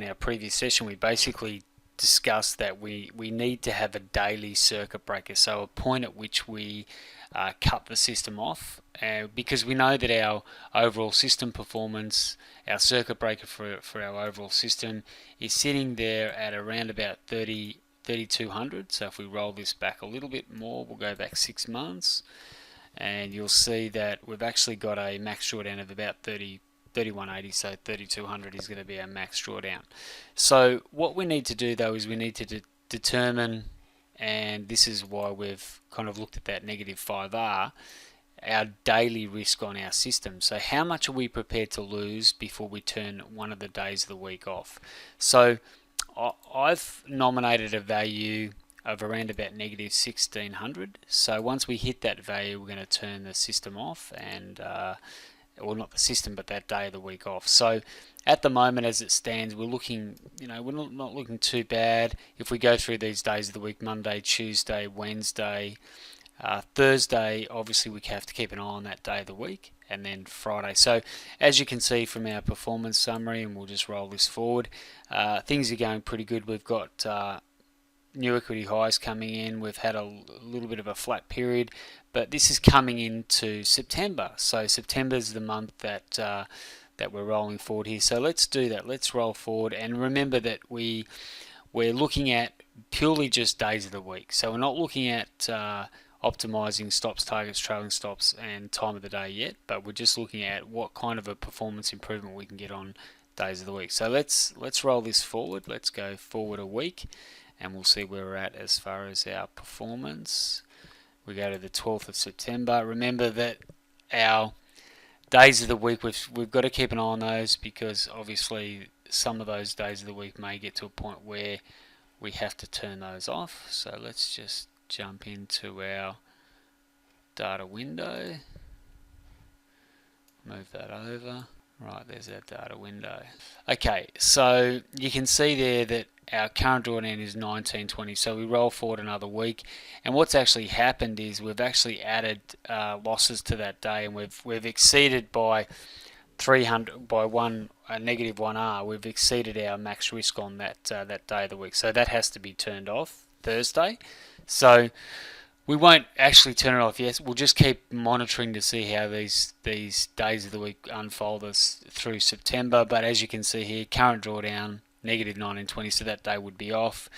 our previous session, we basically discussed that we need to have a daily circuit breaker, so a point at which we cut the system off, because we know that our overall system performance, our circuit breaker for our overall system is sitting there at around about 3200. So if we roll this back a little bit more, we'll go back 6 months, and you'll see that we've actually got a max drawdown of about 3180, so 3200 is going to be our max drawdown. So what we need to do though is we need to determine, and this is why we've kind of looked at that negative 5R, our daily risk on our system. So how much are we prepared to lose before we turn one of the days of the week off? So I've nominated a value of around about negative 1600. So once we hit that value, we're going to turn the system off, and well, not the system, but that day of the week off. So at the moment, as it stands, we're looking, we're not looking too bad. If we go through these days of the week, Monday, Tuesday, Wednesday, Thursday, obviously we have to keep an eye on that day of the week, and then Friday. So as you can see from our performance summary, and we'll just roll this forward, things are going pretty good. We've got new equity highs coming in. We've had a little bit of a flat period, but this is coming into September. So September is the month that that we're rolling forward here. So let's do that. Let's roll forward, and remember that we're looking at purely just days of the week. So we're not looking at optimizing stops, targets, trailing stops, and time of the day yet, but we're just looking at what kind of a performance improvement we can get on days of the week. So let's roll this forward. Let's go forward a week, and we'll see where we're at as far as our performance. We go to the 12th of September. Remember that our days of the week, we've got to keep an eye on those, because obviously some of those days of the week may get to a point where we have to turn those off. So let's just jump into our data window, move that over. Right, there's our data window. Okay, so you can see there that our current drawdown is 1920, so we roll forward another week, and what's actually happened is we've actually added losses to that day, and we've exceeded by 300 by a negative 1R. We've exceeded our max risk on that that day of the week, so that has to be turned off Thursday. So we won't actually turn it off yet. We'll just keep monitoring to see how these days of the week unfold us through September. But as you can see here, current drawdown negative 1920, so that day would be off.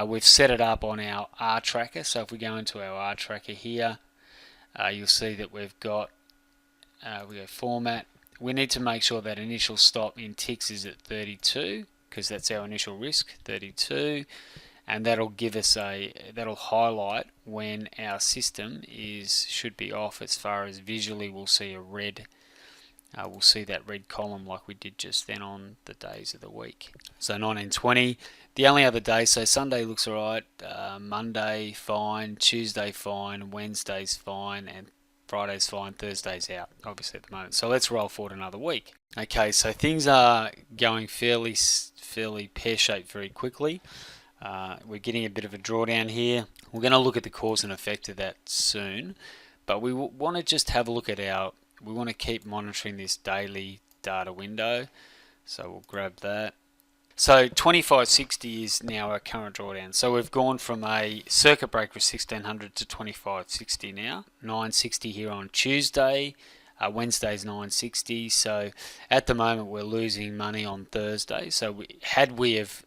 We've set it up on our R tracker. So if we go into our R tracker here, you'll see that we've got we go format. We need to make sure that initial stop in ticks is at 32, because that's our initial risk, 32. And that'll give us that'll highlight when our system should be off. As far as visually, we'll see a red, we'll see that red column like we did just then on the days of the week. So 1920, the only other day, so Sunday looks alright, Monday fine, Tuesday fine, Wednesday's fine, and Friday's fine, Thursday's out, obviously at the moment. So let's roll forward another week. Okay, so things are going fairly pear-shaped very quickly. We're getting a bit of a drawdown here. We're going to look at the cause and effect of that soon, but we want to just have a look at we want to keep monitoring this daily data window. So we'll grab that. So 2560 is now our current drawdown. So we've gone from a circuit breaker of 1600 to 2560 now. 960 here on Tuesday. Wednesday's 960. So at the moment we're losing money on Thursday. So had we have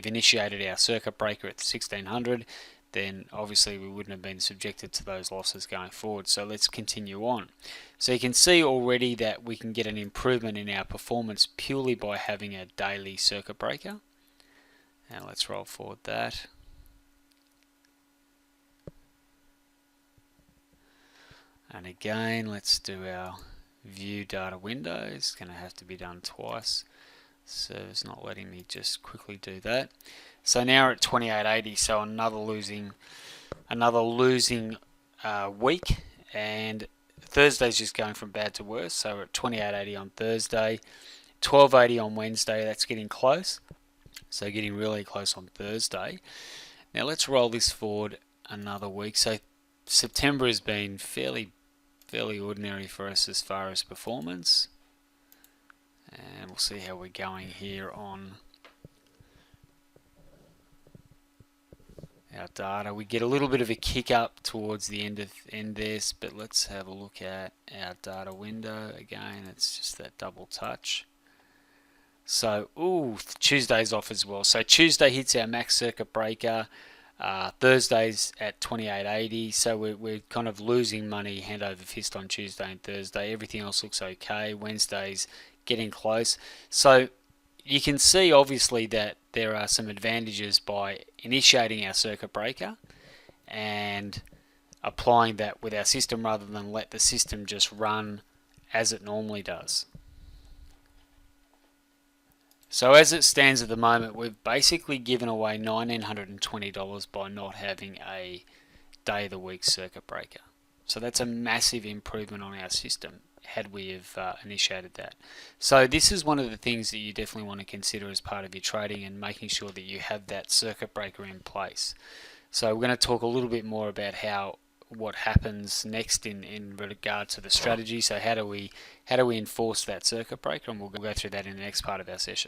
initiated our circuit breaker at 1600, then obviously we wouldn't have been subjected to those losses going forward. So let's continue on. So you can see already that we can get an improvement in our performance purely by having a daily circuit breaker. And let's roll forward that. And again, let's do our view data window. It's going to have to be done twice. So it's not letting me just quickly do that. So now we're at 2880, so another losing week, and Thursday's just going from bad to worse. So we're at 2880 on Thursday, 1280 on Wednesday. That's getting close. So getting really close on Thursday. Now let's roll this forward another week. So September has been fairly ordinary for us as far as performance. And we'll see how we're going here on our data. We get a little bit of a kick up towards the end this, but let's have a look at our data window again. It's just that double touch. So, Tuesday's off as well. So Tuesday hits our max circuit breaker. Thursday's at 28.80. So we're kind of losing money hand over fist on Tuesday and Thursday. Everything else looks okay. Wednesday's getting close. So you can see obviously that there are some advantages by initiating our circuit breaker and applying that with our system rather than let the system just run as it normally does. So as it stands at the moment, we've basically given away $1,920 by not having a day of the week circuit breaker. So that's a massive improvement on our system had we have initiated that. So this is one of the things that you definitely want to consider as part of your trading and making sure that you have that circuit breaker in place. So we're going to talk a little bit more about what happens next in regard to the strategy. So how do we enforce that circuit breaker, and we'll go through that in the next part of our session.